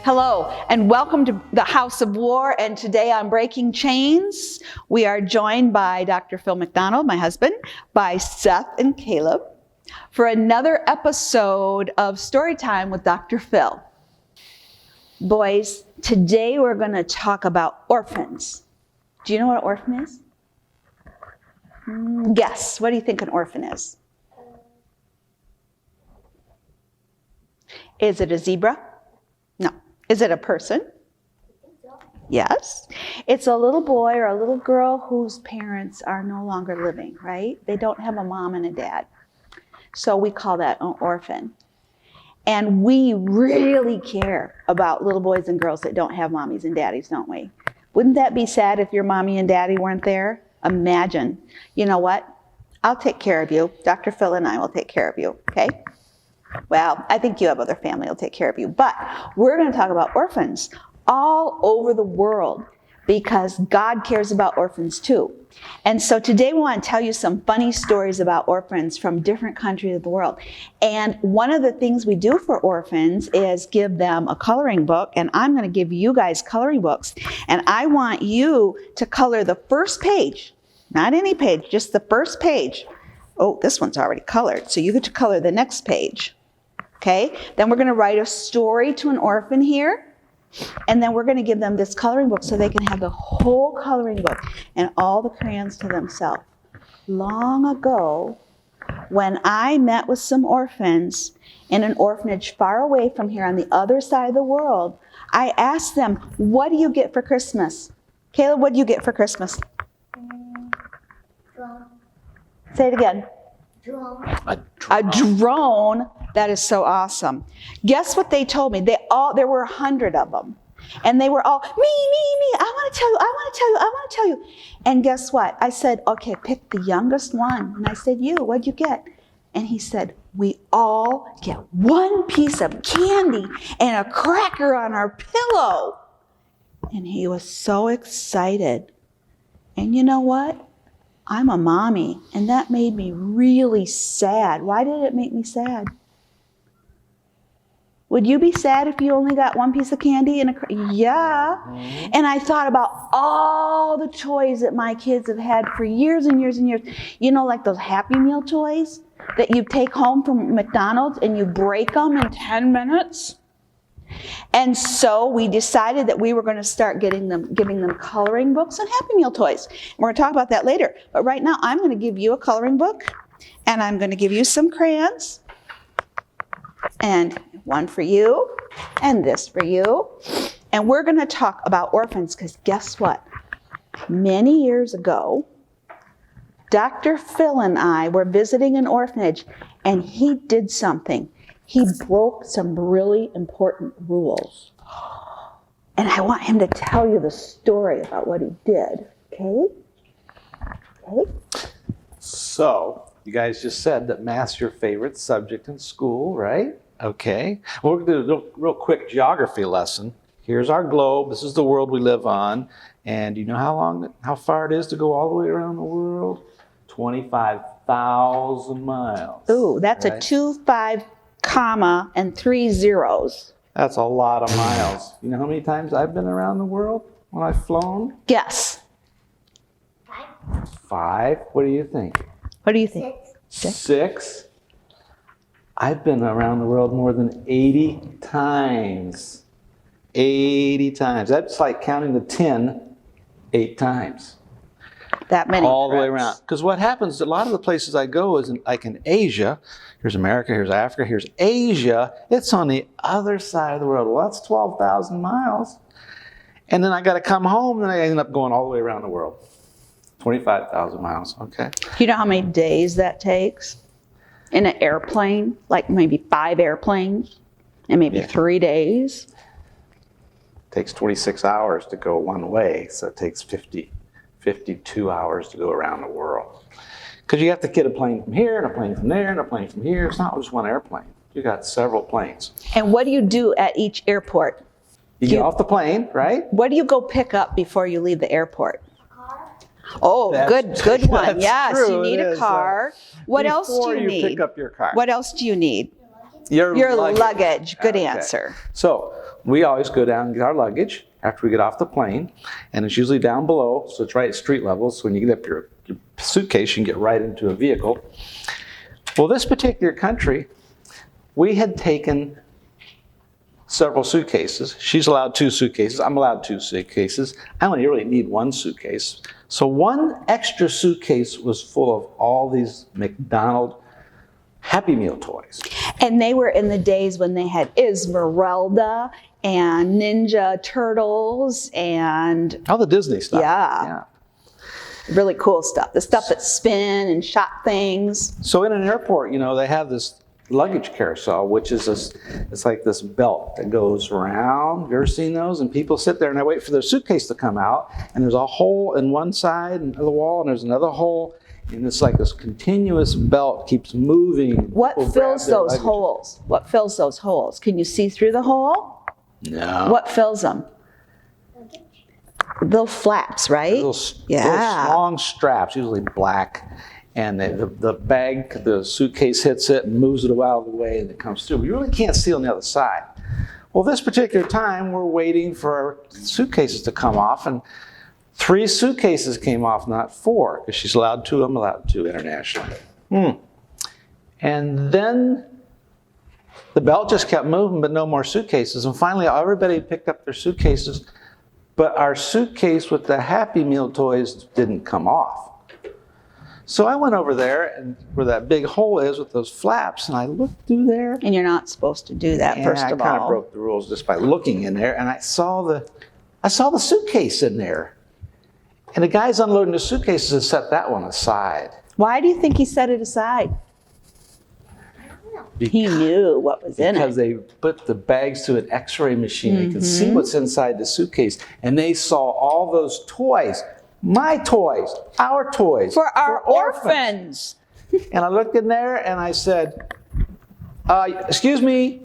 Hello, and welcome to the House of War, and today on Breaking Chains, we are joined by Dr. Phil McDonald, my husband, by Seth and Caleb, for another episode of Storytime with Dr. Phil. Boys, today we're going to talk about orphans. Do you know what an orphan is? Guess, what do you think an orphan is? Is it a zebra? No. Is it a person? Yes. It's a little boy or a little girl whose parents are no longer living, right? They don't have a mom and a dad. So we call that an orphan. And we really care about little boys and girls that don't have mommies and daddies, don't we? Wouldn't that be sad if your mommy and daddy weren't there? Imagine. You know what? I'll take care of you. Dr. Phil and I will take care of you, okay? Well, I think you have other family will take care of you. But we're going to talk about orphans all over the world because God cares about orphans too. And so today we want to tell you some funny stories about orphans from different countries of the world. And one of the things we do for orphans is give them a coloring book. And I'm going to give you guys coloring books. And I want you to color the first page, not any page, just the first page. Oh, this one's already colored. So you get to color the next page. Okay, then we're going to write a story to an orphan here, and then we're going to give them this coloring book so they can have the whole coloring book and all the crayons to themselves. Long ago, when I met with some orphans in an orphanage far away from here on the other side of the world, I asked them, what do you get for Christmas? Caleb, what do you get for Christmas? Drone. Say it again. Drone. A drone. That is so awesome. Guess what they told me? There were 100 of them. And they were all, me, I want to tell you. And guess what? I said, okay, pick the youngest one. And I said, what'd you get? And he said, we all get one piece of candy and a cracker on our pillow. And he was so excited. And you know what? I'm a mommy, and that made me really sad. Why did it make me sad? Would you be sad if you only got one piece of candy and yeah. And I thought about all the toys that my kids have had for years and years and years. You know, like those Happy Meal toys that you take home from McDonald's and you break them in 10 minutes. And so we decided that we were going to start giving them coloring books and Happy Meal toys. And we're going to talk about that later. But right now I'm going to give you a coloring book and I'm going to give you some crayons. And one for you, and this for you. And we're going to talk about orphans, because guess what? Many years ago, Dr. Phil and I were visiting an orphanage, and he did something. He broke some really important rules. And I want him to tell you the story about what he did, okay? Okay? So, you guys just said that math's your favorite subject in school, right? Okay. Well, we're going to do a real quick geography lesson. Here's our globe. This is the world we live on. And you know how far it is to go all the way around the world? 25,000 miles. Ooh, that's right? A 2, 5, comma, and 3 zeros. That's a lot of miles. You know how many times I've been around the world when I've flown? Guess. 5? What do you think? What do you think? 6? I've been around the world more than 80 times. 80 times. That's like counting to 10 8 times. That many. All the way around. Because what happens, a lot of the places I go is like in Asia. Here's America, here's Africa, here's Asia. It's on the other side of the world. Well, that's 12,000 miles. And then I got to come home, and I end up going all the way around the world. 25,000 miles, okay? Do you know how many days that takes? In an airplane, like maybe 5 airplanes, and maybe 3 days. It takes 26 hours to go one way, so it takes 52 hours to go around the world. Because you have to get a plane from here, and a plane from there, and a plane from here. It's not just one airplane. You got several planes. And what do you do at each airport? You get off the plane, right? What do you go pick up before you leave the airport? Oh, good one. Yes, true. you need a car. What else do you need? Before you pick up your car. What else do you need? Your luggage. Good answer. So we always go down and get our luggage after we get off the plane, and it's usually down below, so it's right at street level, so when you get up your suitcase, you can get right into a vehicle. Well, this particular country, we had taken several suitcases. She's allowed 2 suitcases. I'm allowed 2 suitcases. I only really need 1 suitcase. So 1 extra suitcase was full of all these McDonald Happy Meal toys. And they were in the days when they had Esmeralda and Ninja Turtles and All the Disney stuff. Yeah. Really cool stuff. The stuff that spin and shot things. So in an airport, they have this luggage carousel, which is it's like this belt that goes around. Have you ever seen those? And people sit there and they wait for their suitcase to come out, and there's a hole in one side of the wall, and there's another hole, and it's like this continuous belt keeps moving. What fills those holes? What fills those holes? Can you see through the hole? No. What fills them? Little flaps, right? Little long straps, usually black. And the bag, the suitcase hits it and moves it out of the way, and it comes through. You really can't see on the other side. Well, this particular time, we're waiting for our suitcases to come off, and 3 suitcases came off, not 4, because she's allowed 2, I'm allowed 2 internationally. And then the belt just kept moving, but no more suitcases. And finally, everybody picked up their suitcases, but our suitcase with the Happy Meal toys didn't come off. So I went over there, and where that big hole is with those flaps, and I looked through there. And you're not supposed to do that, first of all. I kind of broke the rules just by looking in there, and I saw the suitcase in there. And the guy's unloading the suitcases and set that one aside. Why do you think he set it aside? He knew what was in it. Because they put the bags to an X-ray machine. They could see what's inside the suitcase, and they saw all those toys. My toys, our toys. For our orphans. And I looked in there and I said, excuse me,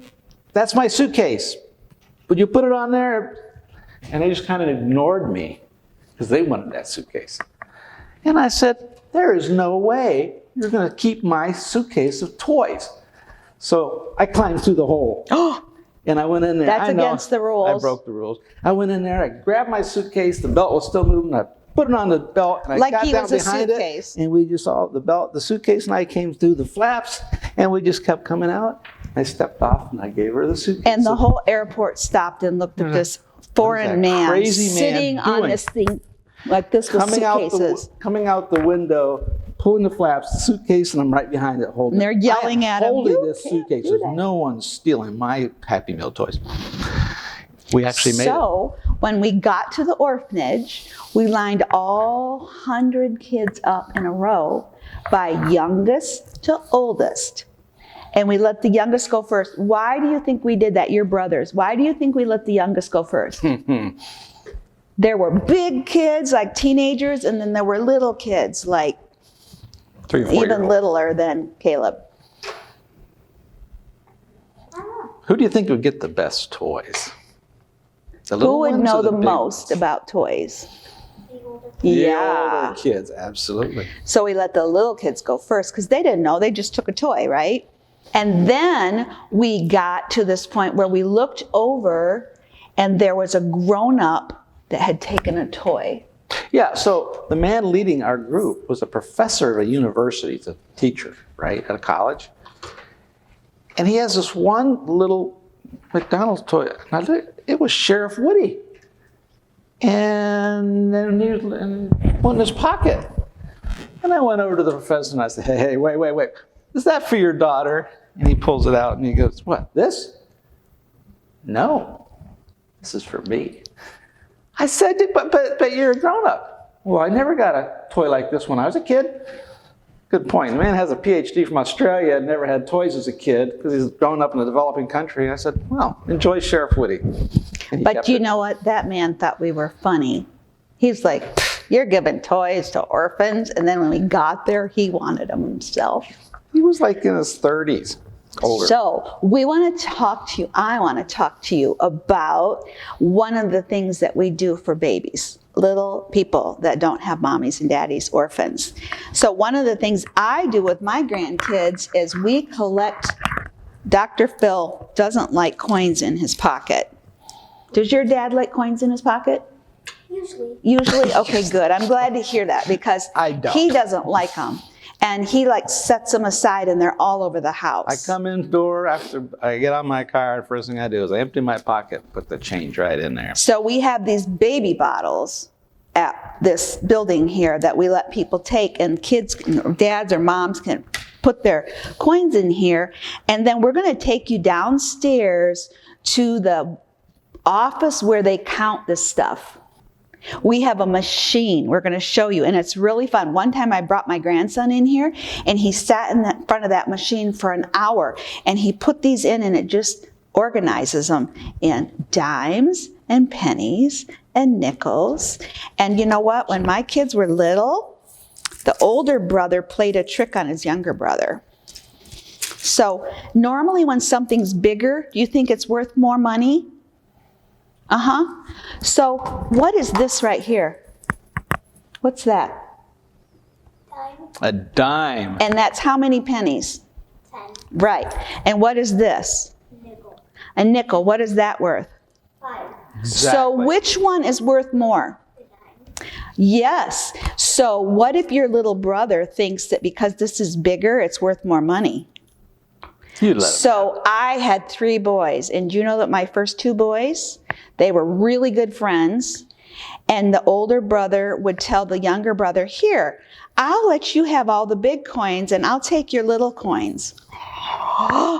that's my suitcase. Would you put it on there? And they just kind of ignored me because they wanted that suitcase. And I said, there is no way you're going to keep my suitcase of toys. So I climbed through the hole. And I went in there. That's against the rules. I broke the rules. I went in there, I grabbed my suitcase, the belt was still moving, I put it on the belt, and I got down behind it, and we just saw the suitcase, and I came through the flaps, and we just kept coming out. I stepped off, and I gave her the suitcase. And the whole airport stopped and looked at this foreign man sitting on this thing like this with suitcases. Coming out the window, pulling the flaps, the suitcase, and I'm right behind it holding it. And they're yelling at him, holding this suitcase. There's no one stealing my Happy Meal toys. We actually made it. So when we got to the orphanage, we lined all 100 kids up in a row by youngest to oldest. And we let the youngest go first. Why do you think we did that? Your brothers. Why do you think we let the youngest go first? There were big kids, like teenagers, and then there were little kids, like 3 or 4 even littler than Caleb. Who do you think would get the best toys? Who would know the most about toys? The older kids, absolutely. So we let the little kids go first because they didn't know. They just took a toy, right? And then we got to this point where we looked over and there was a grown-up that had taken a toy. Yeah, so the man leading our group was a professor at a university, he's a teacher, right, at a college. And he has this one little McDonald's toy. Now, it was Sheriff Woody. And then he was put in his pocket. And I went over to the professor and I said, hey, wait. Is that for your daughter? And he pulls it out and he goes, what, this? No, this is for me. I said, but you're a grown-up. Well, I never got a toy like this when I was a kid. Good point. The man has a PhD from Australia and never had toys as a kid because he's grown up in a developing country. I said, well, enjoy Sheriff Woody. But you know what? That man thought we were funny. He's like, you're giving toys to orphans. And then when we got there, he wanted them himself. He was like in his 30s. Older. So we want to talk to you, I want to talk to you about one of the things that we do for babies, little people that don't have mommies and daddies, orphans. So one of the things I do with my grandkids is we collect, Dr. Phil doesn't like coins in his pocket. Does your dad like coins in his pocket? Usually. Usually? Okay, good. I'm glad to hear that because I don't. he doesn't like them. And he like sets them aside and they're all over the house. I come in door after I get out my car. First thing I do is I empty my pocket, put the change right in there. So we have these baby bottles at this building here that we let people take, and kids, dads or moms can put their coins in here. And then we're going to take you downstairs to the office where they count this stuff. We have a machine we're going to show you, and it's really fun. One time I brought my grandson in here, and he sat in front of that machine for an hour, and he put these in, and it just organizes them in dimes and pennies and nickels. And you know what? When my kids were little, the older brother played a trick on his younger brother. So normally when something's bigger, do you think it's worth more money? So what is this right here? What's that? Dime. A dime. And that's how many pennies? 10. Right. And what is this? Nickel. A nickel. What is that worth? 5. So which one is worth more? The dime. Yes. So what if your little brother thinks that because this is bigger, it's worth more money? You let him. So I had 3 boys, and do you know that my first 2 boys, they were really good friends, and the older brother would tell the younger brother, here, I'll let you have all the big coins, and I'll take your little coins.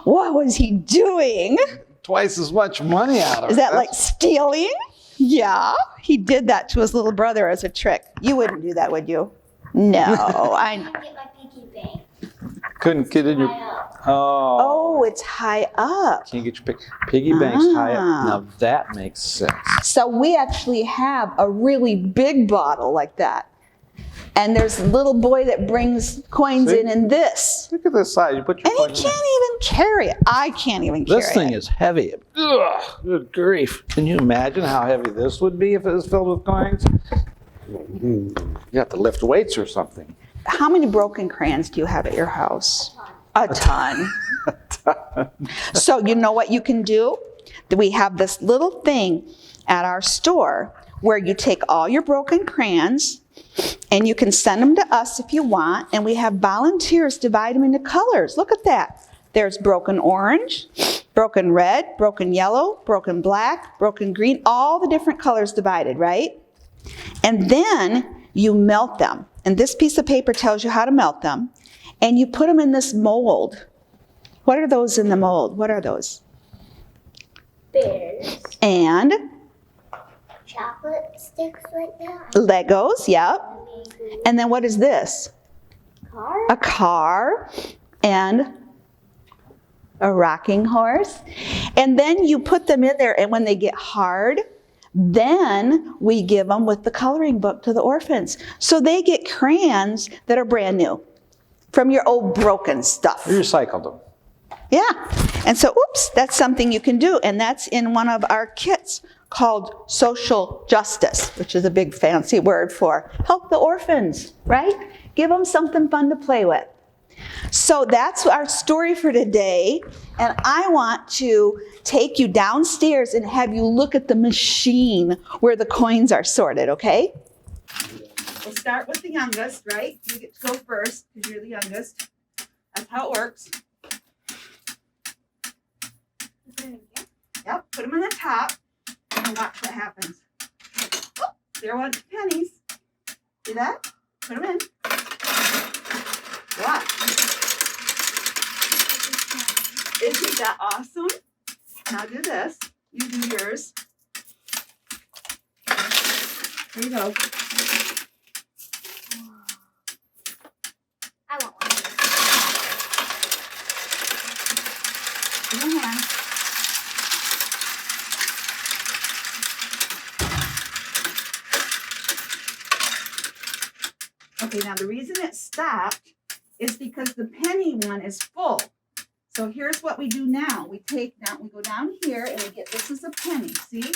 What was he doing? Twice as much money out of it. Is that like stealing? Yeah, he did that to his little brother as a trick. You wouldn't do that, would you? No, I I get my piggy bank. Couldn't get in your... High up. Oh. Oh, it's high up. Can't get your piggy banks high up. Now that makes sense. So we actually have a really big bottle like that. And there's a little boy that brings coins See? in this. Look at this size. You put your And he coins in can't even carry it. I can't even carry it. This thing is heavy. Ugh, good grief. Can you imagine how heavy this would be if it was filled with coins? You have to lift weights or something. How many broken crayons do you have at your house? A ton. So you know what you can do? We have this little thing at our store where you take all your broken crayons and you can send them to us if you want, and we have volunteers divide them into colors. Look at that. There's broken orange, broken red, broken yellow, broken black, broken green, all the different colors divided, right? And then you melt them. And this piece of paper tells you how to melt them. And you put them in this mold. What are those in the mold? What are those? Bears. And Chocolate sticks like that. Legos, yep. Maybe And then what is this? car. A car and a rocking horse. And then you put them in there, and when they get hard, then we give them with the coloring book to the orphans. So they get crayons that are brand new from your old broken stuff. We recycled them. Yeah. And so, oops, that's something you can do. And that's in one of our kits called Social Justice, which is a big fancy word for help the orphans, right? Give them something fun to play with. So that's our story for today. And I want to take you downstairs and have you look at the machine where the coins are sorted, okay? We'll start with the youngest, right? You get to go first because you're the youngest. That's how it works. Yep, put them on the top and watch what happens. Oh, there went the pennies. See that? Put them in. Watch. Isn't that awesome? Now do this. You do yours. Here you go. I want one. Give them a hand. Okay, now the reason it stopped is because the penny one is full. So here's what we do now. We go down here and we get, this is a penny, see?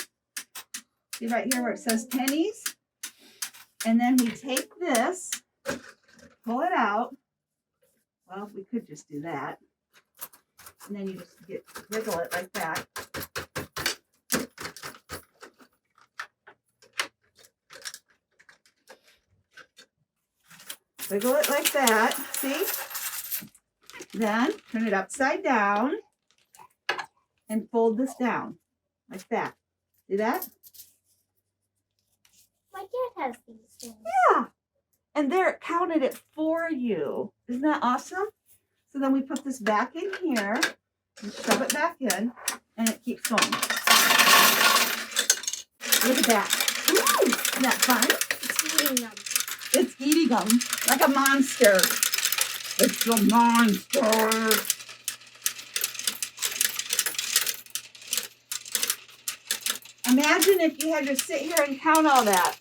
See right here where it says pennies? And then we take this, pull it out. Well, we could just do that. And then you just wiggle it like that. Wiggle it like that, see? Then turn it upside down and fold this down like that. See that? My dad has these things. Yeah. And there, it counted it for you. Isn't that awesome? So then we put this back in here and shove it back in, and it keeps going. Look at that. Ooh, isn't that fun? It's eating them. It's eating them like a monster. It's a monster. Imagine if you had to sit here and count all that.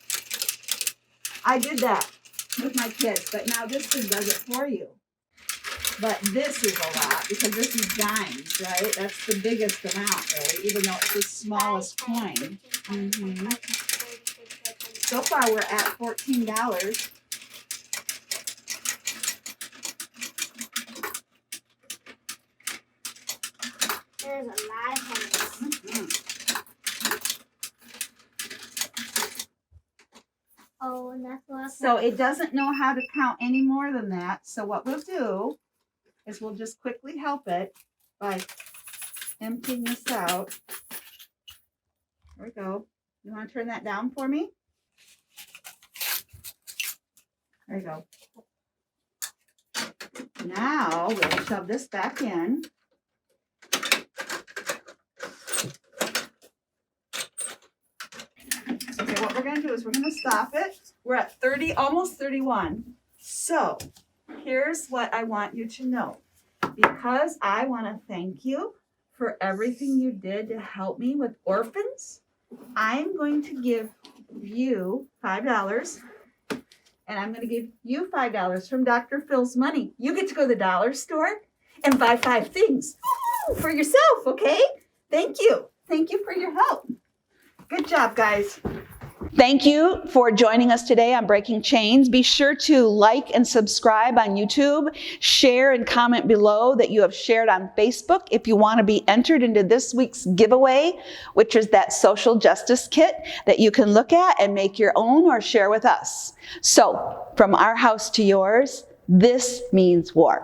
I did that with my kids, but now this thing does it for you. But this is a lot because this is dimes, right? That's the biggest amount, right? Even though it's the smallest coin. So far, we're at $14. There's a lot of pennies. Oh, and that's what. So it doesn't know how to count any more than that. So what we'll do is we'll just quickly help it by emptying this out. There we go. You want to turn that down for me? There you go. Now we'll shove this back in. Okay, what we're going to do is we're going to stop it. We're at 30, almost 31. So here's what I want you to know. Because I want to thank you for everything you did to help me with orphans, I'm going to give you $5. And I'm going to give you $5 from Dr. Phil's money. You get to go to the dollar store and buy 5 things for yourself, okay? Thank you. Thank you for your help. Good job, guys. Thank you for joining us today on Breaking Chains. Be sure to like and subscribe on YouTube. Share and comment below that you have shared on Facebook if you want to be entered into this week's giveaway, which is that social justice kit that you can look at and make your own or share with us. So, from our house to yours, this means war.